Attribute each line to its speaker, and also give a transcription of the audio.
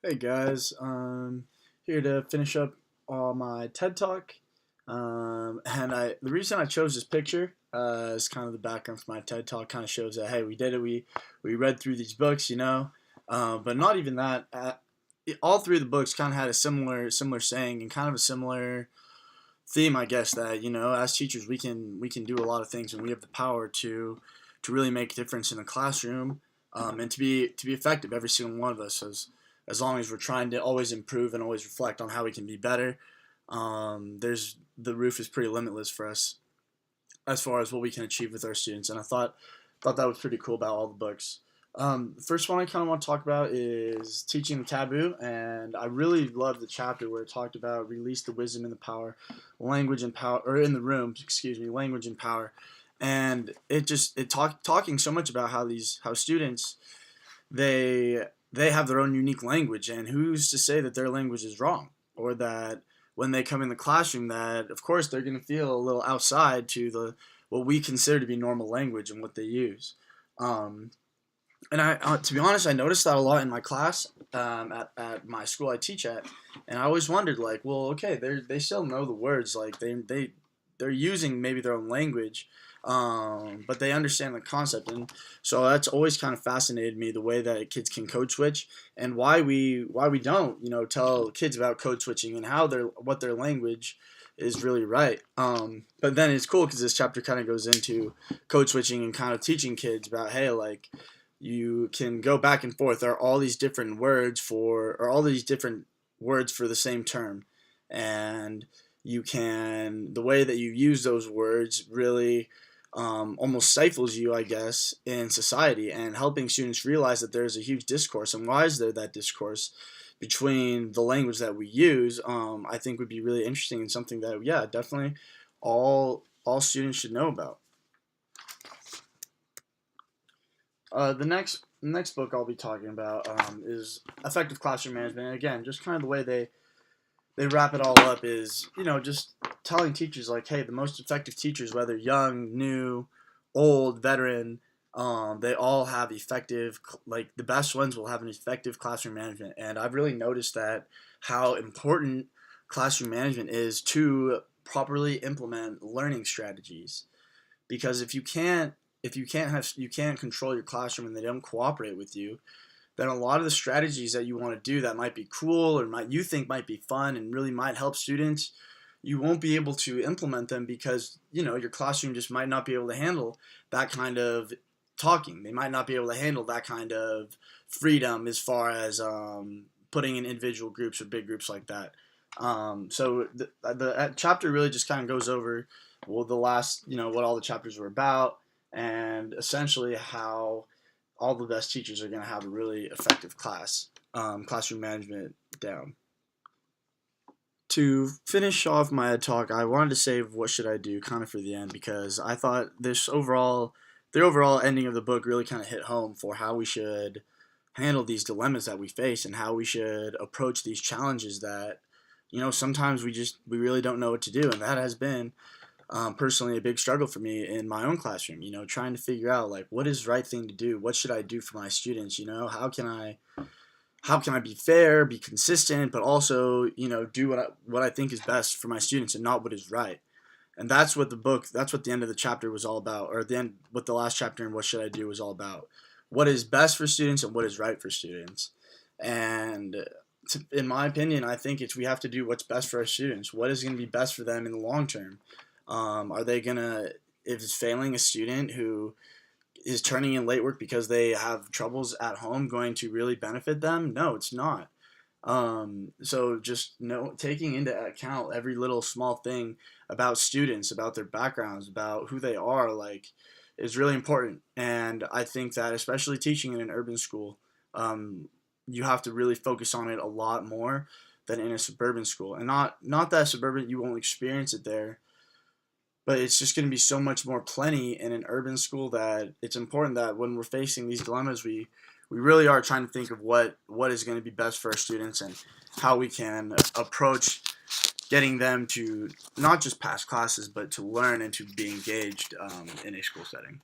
Speaker 1: Hey guys, here to finish up my TED Talk. And the reason I chose this picture is kind of the background for my TED Talk. Kind of shows that hey, we did it. We read through these books, but not even that. All three of the books kind of had a similar saying and kind of a similar theme, I guess. That as teachers, we can do a lot of things, and we have the power to really make a difference in the classroom, and to be effective. Every single one of us as long as we're trying to always improve and always reflect on how we can be better. There's the roof is pretty limitless for us as far as what we can achieve with our students, and I thought that was pretty cool about all the books. The first one I kind of want to talk about is Teaching the Taboo, and I really love the chapter where it talked about release the wisdom and the power, language and power, or in the room, excuse me, language and power, and talking so much about how students they they have their own unique language, and who's to say that their language is wrong, or that when they come in the classroom that of course they're going to feel a little outside to the what we consider to be normal language and what they use. um, and to be honest, I noticed that a lot in my class, at my school I teach at, and I always wondered, like, well, okay, they still know the words, like they're using maybe their own language, but they understand the concept, and so that's always kind of fascinated me the way that kids can code switch, and why we don't tell kids about code switching and how their what their language is really right. But then it's cool because this chapter kind of goes into code switching and kind of teaching kids about, hey, like, you can go back and forth. There are all these different words for the same term, and you can the way that you use those words really almost stifles you, I guess, in society, and helping students realize that there's a huge discourse, and why is there that discourse between the language that we use. I think would be really interesting and something that, yeah, definitely all students should know about. The next book I'll be talking about is Effective Classroom Management. And again, just kind of the way they wrap it all up is, just telling teachers, like, hey, the most effective teachers, whether young, new, old, veteran, they all have effective, like the best ones will have an effective classroom management. And I've really noticed that how important classroom management is to properly implement learning strategies, because if you can't control your classroom and they don't cooperate with you, then a lot of the strategies that you want to do that might be cool or you think might be fun and really might help students, you won't be able to implement them because your classroom just might not be able to handle that kind of talking. They might not be able to handle that kind of freedom as far as putting in individual groups or big groups like that. So the chapter really just kind of goes over, well, the last, what all the chapters were about, and essentially how all the best teachers are going to have a really effective classroom management down. To finish off my talk, I wanted to save what should I do kind of for the end, because I thought the overall ending of the book really kind of hit home for how we should handle these dilemmas that we face and how we should approach these challenges that sometimes we really don't know what to do, and that has been personally a big struggle for me in my own classroom. Trying to figure out, like, what is the right thing to do, what should I do for my students. How can I be fair, be consistent, but also do what I think is best for my students and not what is right. And that's what the end of the chapter was all about, or the end what the last chapter in What Should I Do was all about. What is best for students and what is right for students. And in my opinion, I think we have to do what's best for our students. What is going to be best for them in the long term? Are they gonna if it's failing a student who is turning in late work because they have troubles at home going to really benefit them? No, it's not. So just taking into account every little small thing about students, about their backgrounds, about who they are, like, is really important. And I think that especially teaching in an urban school, you have to really focus on it a lot more than in a suburban school. And not that suburban you won't experience it there, but it's just going to be so much more plenty in an urban school that it's important that when we're facing these dilemmas, we really are trying to think of what is going to be best for our students and how we can approach getting them to not just pass classes but to learn and to be engaged in a school setting.